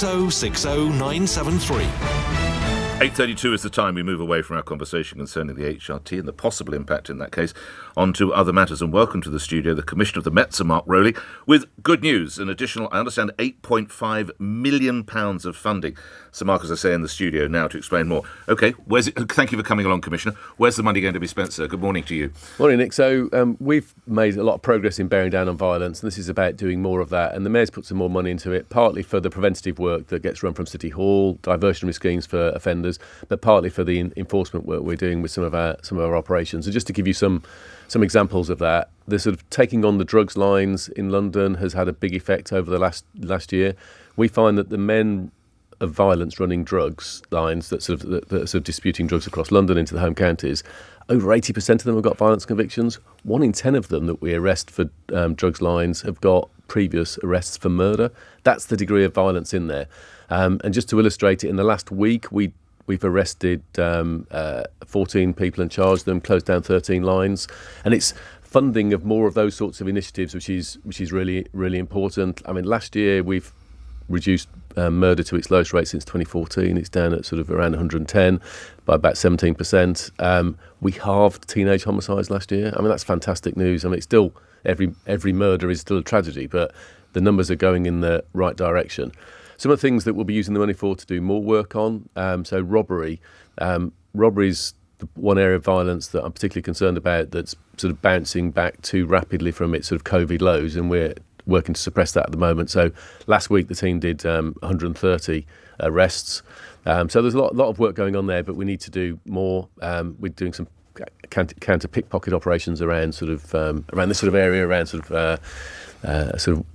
06060 973. 8:32 is the time we move away from our conversation concerning the HRT and the possible impact in that case onto other matters. And welcome to the studio, the Commissioner of the Met, Sir Mark Rowley, with good news, an additional, I understand, £8.5 million of funding. Sir Mark, as I say, in the studio now to explain more. OK, where's it? Thank you for coming along, Commissioner. Where's the money going to be spent, sir? Good morning to you. Morning, Nick. So we've made a lot of progress in bearing down on violence, and this is about doing more of that. And the Mayor's put some more money into it, partly for the preventative work that gets run from City Hall, diversionary schemes for offenders, but partly for the enforcement work we're doing with some of our operations. And just to give you some examples of that, the sort of taking on the drugs lines in London has had a big effect over the last year. We find that the men of violence running drugs lines that sort of disputing drugs across London into the home counties, over 80% of them have got violence convictions. 1 in 10 of them that we arrest for drugs lines have got previous arrests for murder. That's the degree of violence in there. And just to illustrate it, in the last week, we've arrested 14 people and charged them, closed down 13 lines. And it's funding of more of those sorts of initiatives, which is really, really important. I mean, last year we've reduced murder to its lowest rate since 2014. It's down at sort of around 110 by about 17%. We halved teenage homicides last year. I mean, that's fantastic news. I mean, it's still every murder is still a tragedy, but the numbers are going in the right direction. Some of the things that we'll be using the money for to do more work on, so robbery. Robbery's the one area of violence that I'm particularly concerned about that's sort of bouncing back too rapidly from its sort of COVID lows, and we're working to suppress that at the moment. So last week the team did 130 arrests. So there's a lot of work going on there, but we need to do more. We're doing some counter pickpocket operations around sort of around this sort of area, around sort of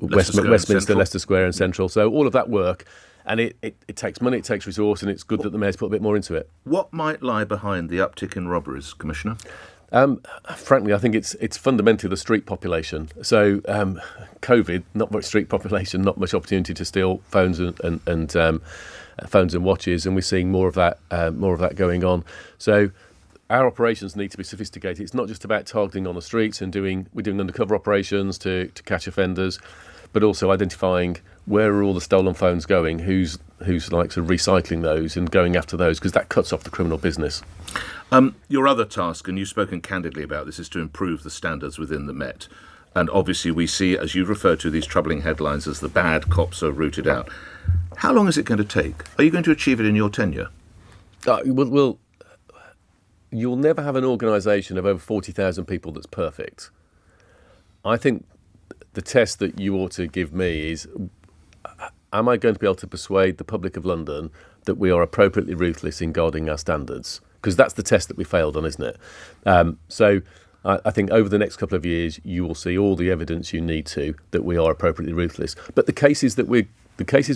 Westminster, Leicester Square and Central. So all of that work, and it takes money, it takes resource, and it's good that the Mayor's put a bit more into it. What might lie behind the uptick in robberies, Commissioner? Frankly, I think it's fundamentally the street population. So COVID, not much street population, not much opportunity to steal phones and phones and watches, and we're seeing more of that going on. So our operations need to be sophisticated. It's not just about targeting on the streets and we're doing undercover operations to catch offenders, but also identifying where are all the stolen phones going, who's like sort of recycling those and going after those, because that cuts off the criminal business. Your other task, and you've spoken candidly about this, is to improve the standards within the Met. And obviously we see, as you refer to, these troubling headlines as the bad cops are rooted out. How long is it going to take? Are you going to achieve it in your tenure? You'll never have an organisation of over 40,000 people that's perfect. I think the test that you ought to give me is, am I going to be able to persuade the public of London that we are appropriately ruthless in guarding our standards? Because that's the test that we failed on, isn't it? So I think over the next couple of years, you will see all the evidence you need to that we are appropriately ruthless. But the cases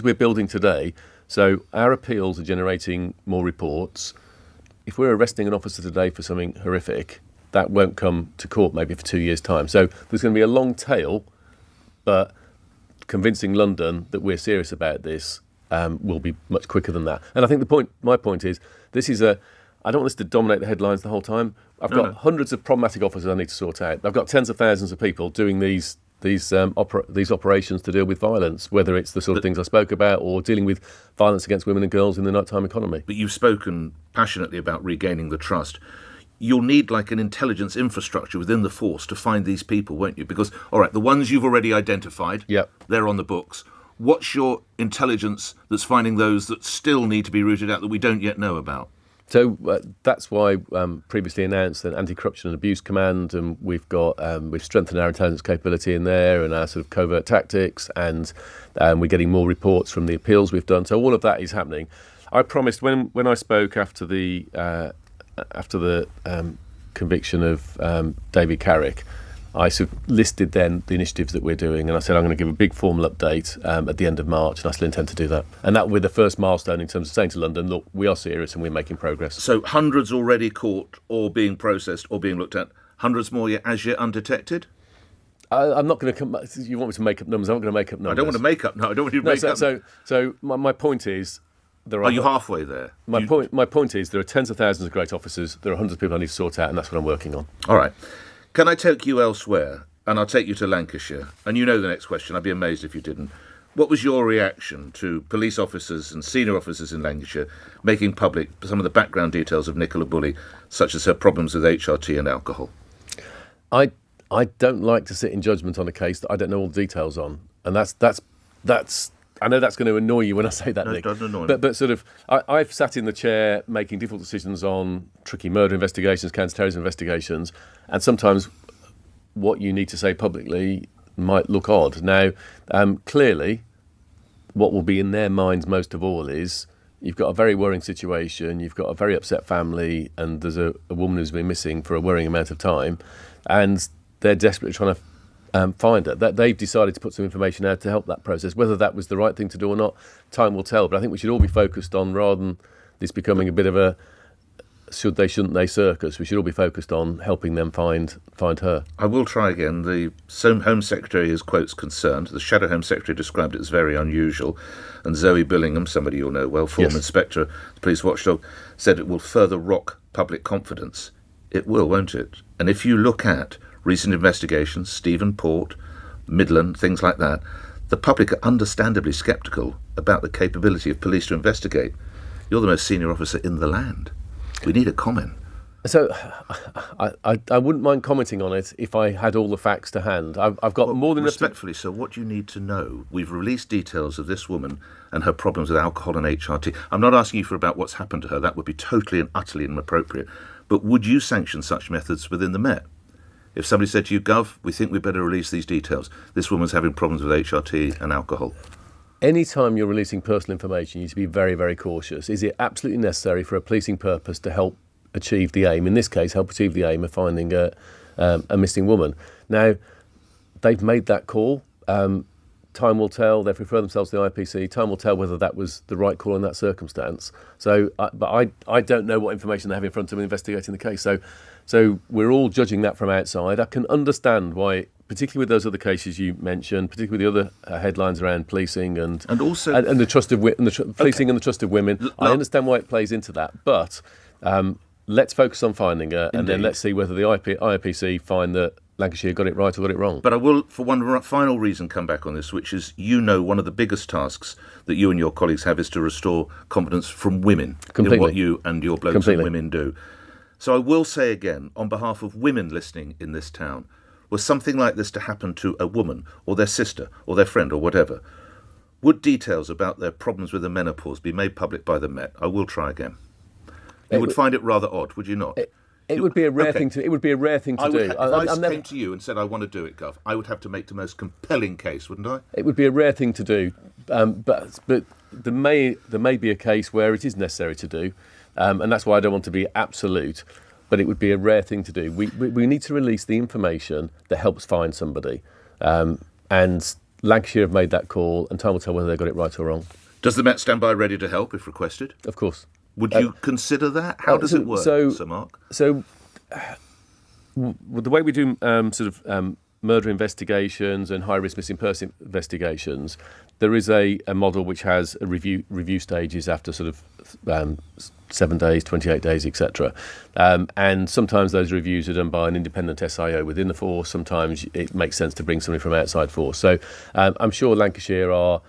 we're building today, so our appeals are generating more reports. If we're arresting an officer today for something horrific, that won't come to court maybe for 2 years' time. So there's going to be a long tail, but convincing London that we're serious about this will be much quicker than that. And I think my point is, I don't want this to dominate the headlines the whole time. I've got hundreds of problematic officers I need to sort out. I've got tens of thousands of people doing these operations to deal with violence, whether it's the sort of things I spoke about or dealing with violence against women and girls in the nighttime economy. But you've spoken passionately about regaining the trust. You'll need like an intelligence infrastructure within the force to find these people, won't you? Because, all right, the ones you've already identified, they're on the books. What's your intelligence that's finding those that still need to be rooted out that we don't yet know about? So that's why previously announced an anti-corruption and abuse command, and we've strengthened our intelligence capability in there and our sort of covert tactics, and we're getting more reports from the appeals we've done. So all of that is happening. I promised when I spoke after the conviction of David Carrick, I sort of listed then the initiatives that we're doing, and I said I'm going to give a big formal update at the end of March, and I still intend to do that. And that will be the first milestone in terms of saying to London, look, we are serious and we're making progress. So hundreds already caught or being processed or being looked at, hundreds more as yet undetected? I'm not going to come. You want me to make up numbers? I'm not going to make up numbers. I don't want to make up. No, I don't want you to make up. So my point is, are you halfway there? My point is, there are tens of thousands of great officers. There are hundreds of people I need to sort out, and that's what I'm working on. All right. Can I take you elsewhere? And I'll take you to Lancashire. And you know the next question. I'd be amazed if you didn't. What was your reaction to police officers and senior officers in Lancashire making public some of the background details of Nicola Bulley, such as her problems with HRT and alcohol? I don't like to sit in judgment on a case that I don't know all the details on, and that's. I know that's going to annoy you when I say that, No, Nick. it doesn't annoy me. But sort of, I've sat in the chair making difficult decisions on tricky murder investigations, counter-terrorism investigations, and sometimes what you need to say publicly might look odd. Now, clearly, what will be in their minds most of all is you've got a very worrying situation, you've got a very upset family, and there's a woman who's been missing for a worrying amount of time, and they're desperately trying to find her. That they've decided to put some information out to help that process. Whether that was the right thing to do or not, time will tell. But I think we should all be focused on, rather than this becoming a bit of a should they, shouldn't they circus, we should all be focused on helping them find her. I will try again. The Home Secretary is, quotes, concerned. The Shadow Home Secretary described it as very unusual. And Zoe Billingham, somebody you'll know well, former Inspector, the police watchdog, said it will further rock public confidence. It will, won't it? And if you look at recent investigations, Stephen Port, Midland, things like that, the public are understandably sceptical about the capability of police to investigate. You're the most senior officer in the land. We need a comment. So I wouldn't mind commenting on it if I had all the facts to hand. I've got more than respectfully, so what do you need to know? We've released details of this woman and her problems with alcohol and HRT. I'm not asking you for about what's happened to her. That would be totally and utterly inappropriate. But would you sanction such methods within the Met? If somebody said to you, Gov, we think we better release these details. This woman's having problems with HRT and alcohol. Anytime you're releasing personal information, you need to be very, very cautious. Is it absolutely necessary for a policing purpose to help achieve the aim? In this case, help achieve the aim of finding a missing woman. Now, they've made that call. Time will tell. They've referred themselves to the IPC. Time will tell whether that was the right call in that circumstance. So, but I don't know what information they have in front of them investigating the case. So we're all judging that from outside. I can understand why, particularly with those other cases you mentioned, particularly with the other headlines around policing and also and the trust of policing and the trust of women. I understand why it plays into that, but let's focus on finding her, and then let's see whether the IPC find that Lancashire got it right or got it wrong. But I will, for one final reason, come back on this, which is, one of the biggest tasks that you and your colleagues have is to restore confidence from women in what you and your blokes and women do. So I will say again, on behalf of women listening in this town, was something like this to happen to a woman or their sister or their friend or whatever, would details about their problems with the menopause be made public by the Met? I will try again. You would find it rather odd, would you not? It would be a rare thing to. It would be a rare thing to do. If I came to you and said I want to do it, Gov, I would have to make the most compelling case, wouldn't I? It would be a rare thing to do, but there may be a case where it is necessary to do, and that's why I don't want to be absolute. But it would be a rare thing to do. We need to release the information that helps find somebody, and Lancashire have made that call, and time will tell whether they got it right or wrong. Does the Met stand by ready to help if requested? Of course. Would you consider that? How does it work, Sir Mark? So, the way we do murder investigations and high-risk missing person investigations, there is a model which has a review stages after 7 days, 28 days, etc. And sometimes those reviews are done by an independent SIO within the force. Sometimes it makes sense to bring somebody from outside force. So I'm sure Lancashire are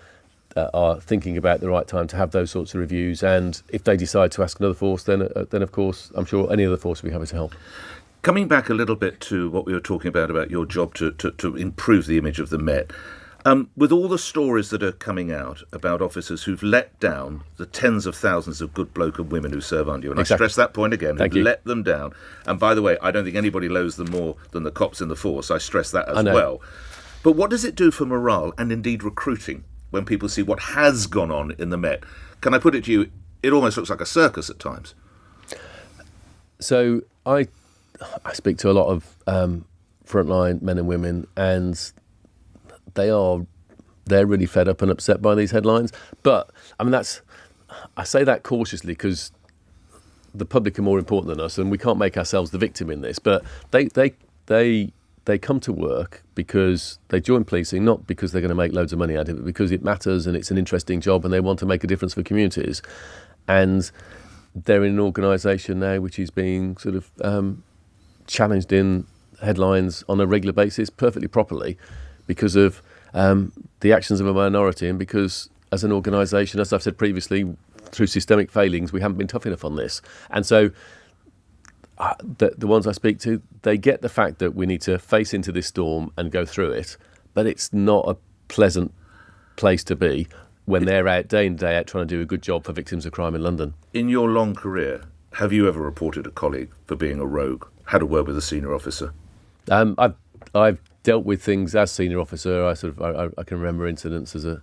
thinking about the right time to have those sorts of reviews, and if they decide to ask another force, then of course I'm sure any other force will be happy to help. Coming back a little bit to what we were talking about your job to improve the image of the Met, with all the stories that are coming out about officers who've let down the tens of thousands of good bloke and women who serve under you, and exactly. I stress that point again, Thank you. let them down. And by the way, I don't think anybody loathes them more than the cops in the force. I stress that as well. But what does it do for morale and indeed recruiting when people see what has gone on in the Met? Can I put it to you, it almost looks like a circus at times. So I speak to a lot of frontline men and women, and they're really fed up and upset by these headlines. But I mean, I say that cautiously because the public are more important than us, and we can't make ourselves the victim in this. But they come to work because they join policing, not because they're going to make loads of money out of it, but because it matters and it's an interesting job and they want to make a difference for communities. And they're in an organisation now which is being challenged in headlines on a regular basis, perfectly properly, because of the actions of a minority, and because as an organisation, as I've said previously, through systemic failings, we haven't been tough enough on this. And so the ones I speak to, they get the fact that we need to face into this storm and go through it, but it's not a pleasant place to be when they're out day in, day out trying to do a good job for victims of crime in London. In your long career, have you ever reported a colleague for being a rogue? Had a word with a senior officer? I've dealt with things as senior officer. I can remember incidents as an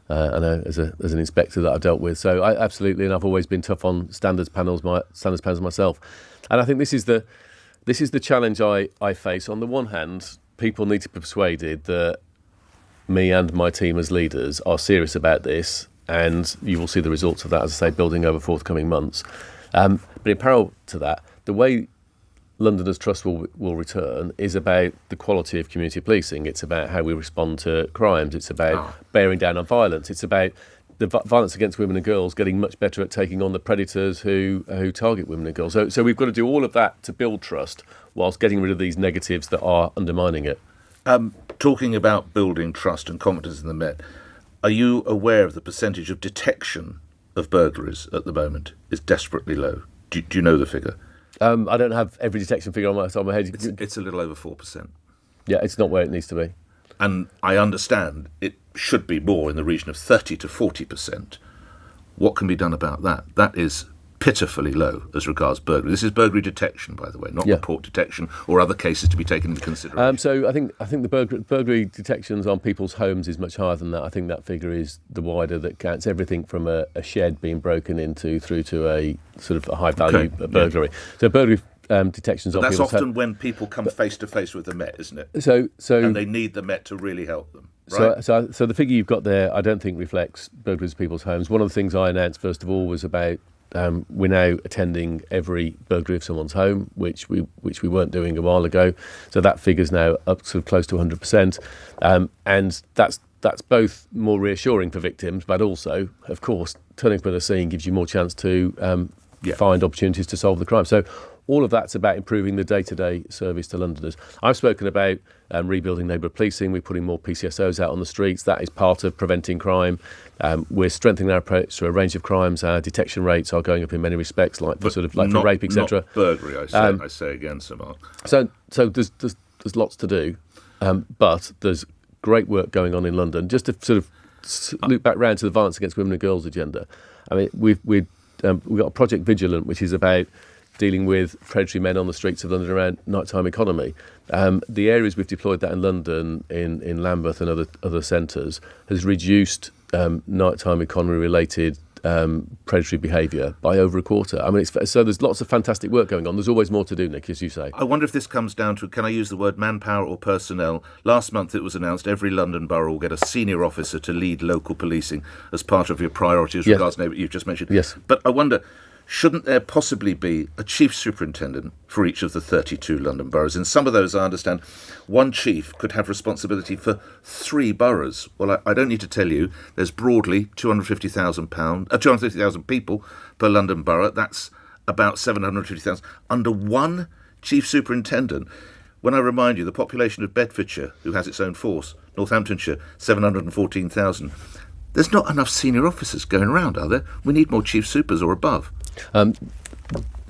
inspector that I've dealt with. So I absolutely, and I've always been tough on standards panels myself. And I think this is the challenge I face. On the one hand, people need to be persuaded that me and my team as leaders are serious about this, and you will see the results of that, as I say, building over forthcoming months. But in parallel to that, the way Londoners' trust will return is about the quality of community policing. It's about how we respond to crimes. It's about bearing down on violence. It's about the violence against women and girls getting much better at taking on the predators who target women and girls. So we've got to do all of that to build trust whilst getting rid of these negatives that are undermining it. Talking about building trust and confidence in the Met, are you aware of the percentage of detection of burglaries at the moment is desperately low? Do you know the figure? I don't have every detection figure on my top of my head. It's a little over 4%. Yeah, it's not where it needs to be. And I understand it should be more in the region of 30 to 40%. What can be done about that? That is pitifully low as regards burglary. This is burglary detection, by the way, not report detection or other cases to be taken into consideration. So I think the burglary detections on people's homes is much higher than that. I think that figure is the wider that counts everything from a shed being broken into through to a sort of a high value burglary. Yeah. So burglary detections on people's homes. That's often when people come face to face with the Met, isn't it? So and they need the Met to really help them. Right? So the figure you've got there, I don't think reflects burglaries of people's homes. One of the things I announced first of all was about we're now attending every burglary of someone's home, which we weren't doing a while ago. So that figure's now up to close to 100%, and that's both more reassuring for victims, but also, of course, turning up at a scene gives you more chance to find opportunities to solve the crime. So all of that's about improving the day-to-day service to Londoners. I've spoken about rebuilding neighbourhood policing. We're putting more PCSOs out on the streets. That is part of preventing crime. We're strengthening our approach to a range of crimes. Our detection rates are going up in many respects, like for rape, etc. Not burglary, I say again, Sir Mark. So there's lots to do, but there's great work going on in London. Just to sort of loop back round to the violence against women and girls agenda. I mean, we've got a Project Vigilant, which is about dealing with predatory men on the streets of London around nighttime economy. The areas we've deployed that in London, in Lambeth and other centres, has reduced nighttime economy-related predatory behaviour by over a quarter. I mean, so there's lots of fantastic work going on. There's always more to do, Nick, as you say. I wonder if this comes down to, can I use the word manpower or personnel? Last month it was announced every London borough will get a senior officer to lead local policing as part of your priorities regards neighbourhood you've just mentioned. Yes. But I wonder, shouldn't there possibly be a chief superintendent for each of the 32 London boroughs? In some of those, I understand, one chief could have responsibility for 3 boroughs. Well, I don't need to tell you, there's broadly 250,000 people per London borough. That's about 750,000 under one chief superintendent. When I remind you, the population of Bedfordshire, who has its own force, Northamptonshire, 714,000. There's not enough senior officers going around, are there? We need more chief supers or above.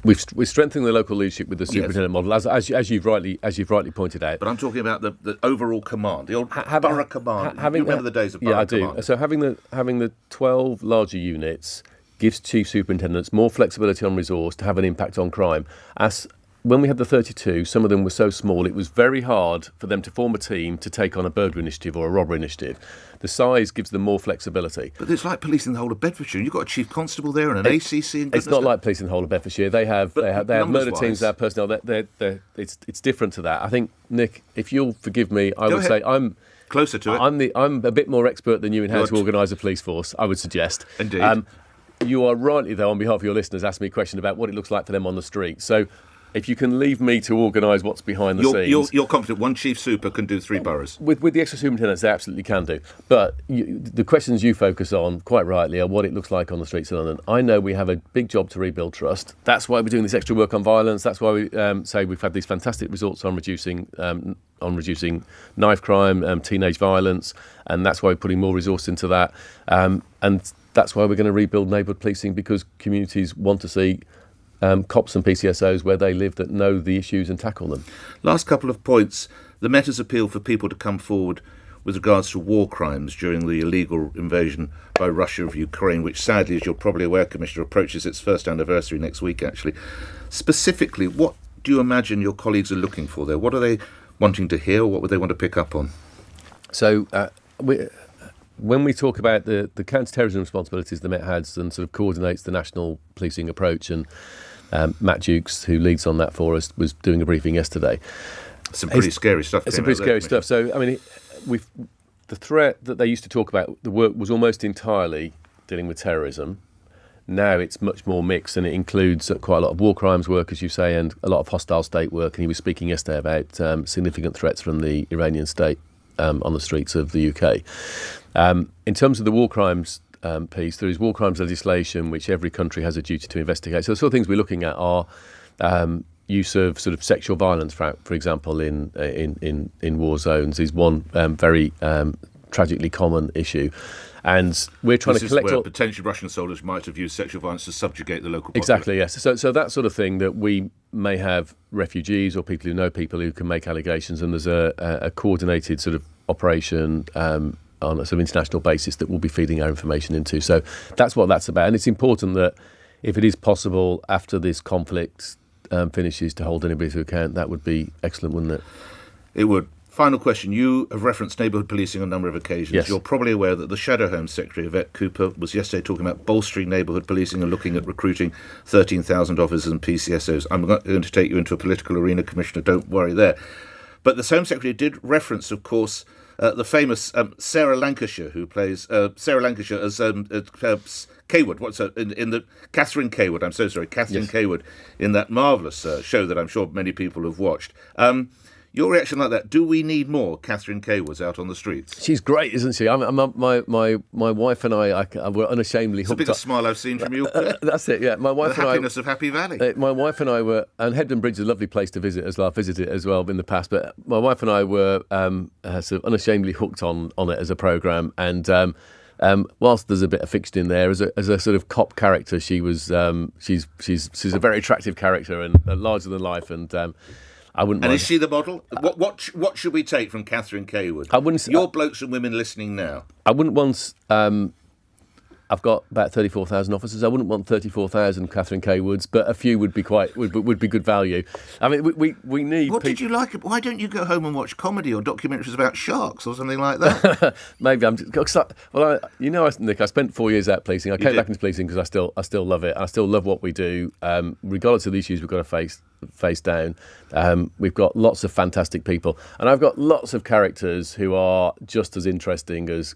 We're strengthening the local leadership with the superintendent model, as you've rightly pointed out. But I'm talking about the overall command, the old borough command. You remember the days of borough command? Yeah, I do. So having the 12 larger units gives chief superintendents more flexibility on resource to have an impact on crime. When we had the 32, some of them were so small, it was very hard for them to form a team to take on a burglary initiative or a robbery initiative. The size gives them more flexibility. But it's like policing the whole of Bedfordshire. You've got a chief constable there and an ACC. And it's not like policing the whole of Bedfordshire. They have murder teams, they have personnel. It's different to that. I think, Nick, if you'll forgive me, I would say I'm closer to it. I'm a bit more expert than you in how to organise a police force, I would suggest. Indeed. You are rightly, though, on behalf of your listeners, asked me a question about what it looks like for them on the street. So if you can leave me to organise what's behind the scenes. You're confident one chief super can do 3 boroughs? With the extra superintendents, they absolutely can do. But the questions you focus on, quite rightly, are what it looks like on the streets of London. I know we have a big job to rebuild trust. That's why we're doing this extra work on violence. That's why we say we've had these fantastic results on reducing knife crime, teenage violence, and that's why we're putting more resource into that. And that's why we're going to rebuild neighbourhood policing, because communities want to see cops and PCSOs where they live that know the issues and tackle them. Last couple of points. The Met has appealed for people to come forward with regards to war crimes during the illegal invasion by Russia of Ukraine, which sadly, as you're probably aware, Commissioner, approaches its first anniversary next week, actually. Specifically, what do you imagine your colleagues are looking for there? What are they wanting to hear, or what would they want to pick up on? So when we talk about the counter-terrorism responsibilities the Met has and sort of coordinates the national policing approach, and Matt Dukes, who leads on that for us, was doing a briefing yesterday. Some pretty scary stuff. Some pretty scary stuff. So, I mean, the threat that they used to talk about, the work was almost entirely dealing with terrorism. Now it's much more mixed, and it includes quite a lot of war crimes work, as you say, and a lot of hostile state work. And he was speaking yesterday about significant threats from the Iranian state on the streets of the UK. In terms of the war crimes piece, there is war crimes legislation which every country has a duty to investigate. So the sort of things we're looking at are use of sort of sexual violence, for example, in war zones is one very tragically common issue. And we're trying to collect where potentially Russian soldiers might have used sexual violence to subjugate the local population. Exactly, yes. So that sort of thing, that we may have refugees or people who know people who can make allegations, and there's a coordinated sort of operation on a sort of international basis that we'll be feeding our information into. So that's what that's about. And it's important that if it is possible after this conflict finishes to hold anybody to account, that would be excellent, wouldn't it? It would. Final question. You have referenced neighbourhood policing on a number of occasions. Yes. You're probably aware that the Shadow Home Secretary, Yvette Cooper, was yesterday talking about bolstering neighbourhood policing and looking at recruiting 13,000 officers and PCSOs. I'm not going to take you into a political arena, Commissioner, don't worry there. But the Home Secretary did reference, of course, the famous Sarah Lancashire, who plays Sarah Lancashire as Kaywood. What's her, in the Catherine Kaywood? I'm so sorry, Catherine Yes. Kaywood, in that marvellous show that I'm sure many people have watched. Your reaction like that? Do we need more Catherine Kaywoods out on the streets? She's great, isn't she? My wife and I were unashamedly hooked up. It's the biggest smile I've seen from you. That's it, yeah. My wife The and happiness of Happy Valley. My wife and I were, and Hebden Bridge is a lovely place to visit as well. I've visited it as well in the past, but my wife and I were sort of unashamedly hooked on it as a programme. And whilst there's a bit of fiction in there, as a sort of cop character, she's a very attractive character and larger than life. And I wouldn't. And is she the model? What should we take from Catherine Kaywood? I wouldn't. Your blokes and women listening now. I wouldn't want. I've got about 34,000 officers. I wouldn't want 34,000 Catherine Kaywoods, but a few would be good value. I mean, we need. What did you like? Why don't you go home and watch comedy or documentaries about sharks or something like that? Maybe I'm just. Well, Nick, I spent 4 years out policing. I came back into policing because I still love it. I still love what we do, regardless of the issues we've got to face down. We've got lots of fantastic people, and I've got lots of characters who are just as interesting as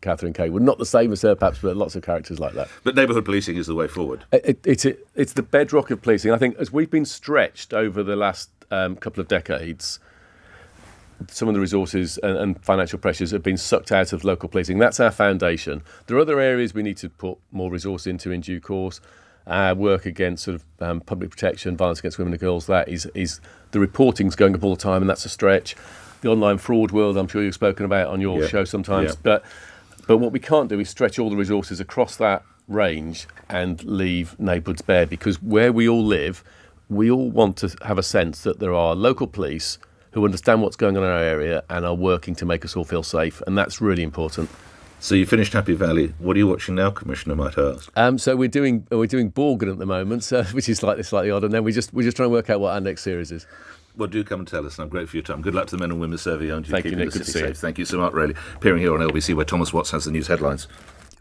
Catherine Kaywood. Not the same as her, perhaps, but lots of characters like that. But neighbourhood policing is the way forward. It's the bedrock of policing. I think as we've been stretched over the last couple of decades, some of the resources and financial pressures have been sucked out of local policing. That's our foundation. There are other areas we need to put more resource into in due course. Work against sort of public protection, violence against women and girls. That is the reporting's going up all the time, and that's a stretch. The online fraud world, I'm sure you've spoken about on your show sometimes. Yeah. But what we can't do is stretch all the resources across that range and leave neighbourhoods bare, because where we all live, we all want to have a sense that there are local police who understand what's going on in our area and are working to make us all feel safe, and that's really important. So you finished Happy Valley. What are you watching now, Commissioner, might I ask? So we're doing Borgen at the moment, which is slightly odd, and then we're just trying to work out what our next series is. Well, do come and tell us, and I'm grateful for your time. Good luck to the men and women serving you. Thank you, Nick. Good to see you. Thank you so much, Rowley. Appearing here on LBC, where Thomas Watts has the news headlines.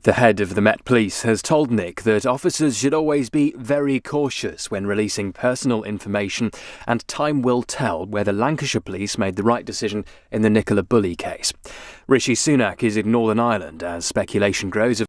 The head of the Met Police has told Nick that officers should always be very cautious when releasing personal information, and time will tell whether Lancashire Police made the right decision in the Nicola Bulley case. Rishi Sunak is in Northern Ireland as speculation grows of